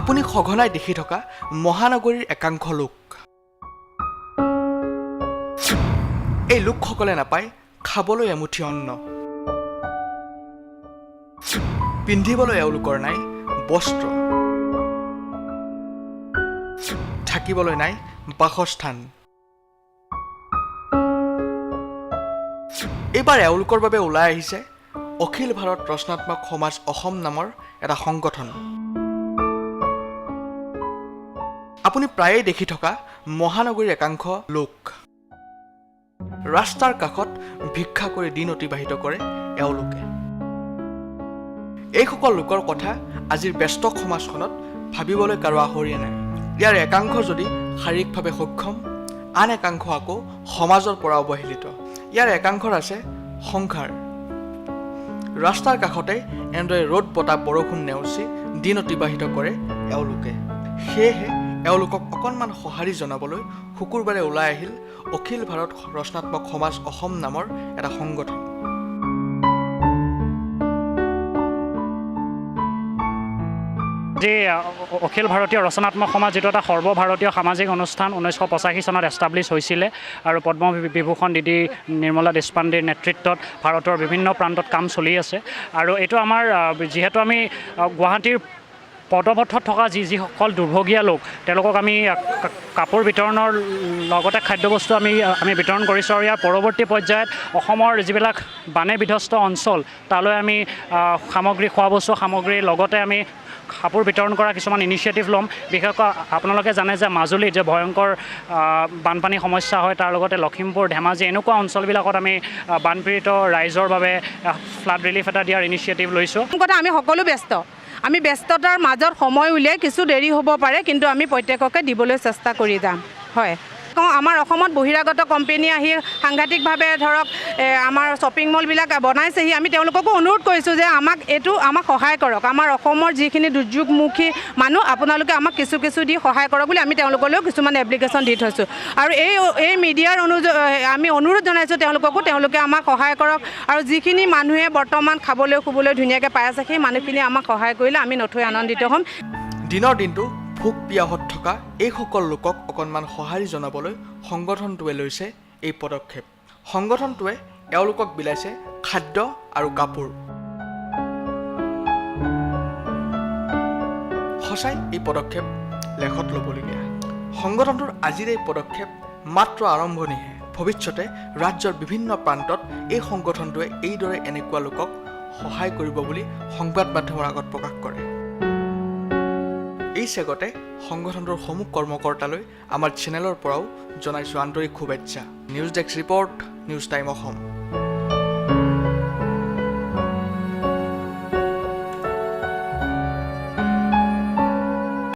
আপুনি সঘনাই দেখি থকা মহানগৰীৰ একাংশ লোক এই লোকসকলে নাপায় খাবলৈ এমুঠি অন্ন পিন্ধিবলৈ এওঁলোকৰ নাই বস্ত্ৰ থাকিবলৈ নাই বাসস্থান এইবাৰ এওঁলোকৰ বাবে ওলাই আহিছে অখিল ভাৰত ৰচনাত্মক সমাজ অসম নামৰ এটা সংগঠন আপুনি প্ৰায়ে দেখি থকা মহানগৰীৰ একাংশ লোক ৰাস্তাৰ কাষত ভিক্ষা কৰি দিন অতিবাহিত কৰে এওঁলোকে এইসকল লোকৰ কথা আজিৰ ব্যস্ত সমাজখনত ভাবিবলৈ কাৰো আহৰিয়ে নাই ইয়াৰ একাংশ যদি শাৰীৰিকভাৱে সক্ষম আন একাংশ আকৌ সমাজৰ পৰা অৱহেলিত ইয়াৰ একাংশৰ আছে সংসাৰ ৰাস্তাৰ কাষতে এনেদৰে ৰ'দ বতাহ বৰষুণ নেওচি দিন অতিবাহিত কৰে এওঁলোকে সেয়েহে এওঁলোকক অকণমান সঁহাৰি জনাবলৈ শুকুৰবাৰে ওলাই আহিল অখিল ভাৰত ৰচনাত্মক সমাজ অসম নামৰ এটা সংগঠন যে অখিল ভাৰতীয় ৰচনাত্মক সমাজ যেটো এটা সৰ্বভাৰতীয় সামাজিক অনুষ্ঠান 1985 চনত এষ্টাব্লিছ হৈছিলে আৰু পদ্মবিভূষণ দিদি নিৰ্মলা দেশপাণ্ডেৰ নেতৃত্বত ভাৰতৰ বিভিন্ন প্ৰান্তত কাম চলি আছে আৰু এইটো আমাৰ যেহেতু আমি গুৱাহাটীৰ পদপথত থকা যিসকল দুৰ্ভগীয়া লোক তেওঁলোকক আমি কাপোৰ বিতৰণৰ লগতে খাদ্যবস্তু আমি বিতৰণ কৰিছোঁ আৰু ইয়াৰ পৰৱৰ্তী পৰ্যায়ত অসমৰ যিবিলাক বানে বিধ্বস্ত অঞ্চল তালৈ আমি সামগ্ৰী খোৱা বস্তু সামগ্ৰীৰ লগতে আমি কাপোৰ বিতৰণ কৰা কিছুমান ইনিচিয়েটিভ ল'ম বিশেষকৈ আপোনালোকে জানে যে মাজুলীত যে ভয়ংকৰ বানপানী সমস্যা হয় তাৰ লগতে লখিমপুৰ ধেমাজি এনেকুৱা অঞ্চলবিলাকত আমি বানপীড়িত ৰাইজৰ বাবে ফ্লাড ৰিলিফ এটা দিয়াৰ ইনিচিয়েটিভ লৈছোঁ আমি সকলো ব্যস্ত আমি ব্যস্ততাৰ মাজত সময় উলিয়াই কিছু দেৰি হ'ব পাৰে কিন্তু আমি প্ৰত্যেককে দিবলৈ চেষ্টা কৰি যাম হয় আমাৰ অসমত বহিৰাগত কোম্পানী আহি সাংঘাতিকভাৱে ধৰক আমাৰ শ্বপিং মলবিলাক বনাইছেহি আমি তেওঁলোককো অনুৰোধ কৰিছোঁ যে আমাক সহায় কৰক আমাৰ অসমৰ যিখিনি দুৰ্যোগমুখী মানুহ আপোনালোকে আমাক কিছু দি সহায় কৰক বুলি আমি তেওঁলোকলৈও কিছুমান এপ্লিকেশ্যন দি থৈছোঁ আৰু এই মিডিয়াৰ আমি অনুৰোধ জনাইছোঁ তেওঁলোকে আমাক সহায় কৰক আৰু যিখিনি মানুহে বৰ্তমান খাবলৈ শুবলৈ ধুনীয়াকৈ পাই আছে সেই মানুহখিনি আমাক সহায় কৰিলে আমি নথৈ আনন্দিত হ'ম দিনৰ দিনটো ভোক পিয়াহত থকা এইসকল লোকক অকণমান সঁহাৰি জনাবলৈ সংগঠনটোৱে লৈছে এই পদক্ষেপ সংগঠনটোৱে এওঁলোকক বিলাইছে খাদ্য আৰু কাপোৰ সঁচাই এই পদক্ষেপ লেখত ল'বলগীয়া সংগঠনটোৰ আজিৰ এই পদক্ষেপ মাত্ৰ আৰম্ভণিহে ভৱিষ্যতে ৰাজ্যৰ বিভিন্ন প্ৰান্তত এই সংগঠনটোৱে এইদৰে এনেকুৱা লোকক সহায় কৰিব বুলি সংবাদ মাধ্যমৰ আগত প্ৰকাশ কৰে এই চেগতে সংগঠনটোৰ সমূহ কৰ্মকৰ্তালৈ আমাৰ চেনেলৰ পৰাও জনাইছোঁ আন্তৰিক শুভেচ্ছা news desk report news time Assam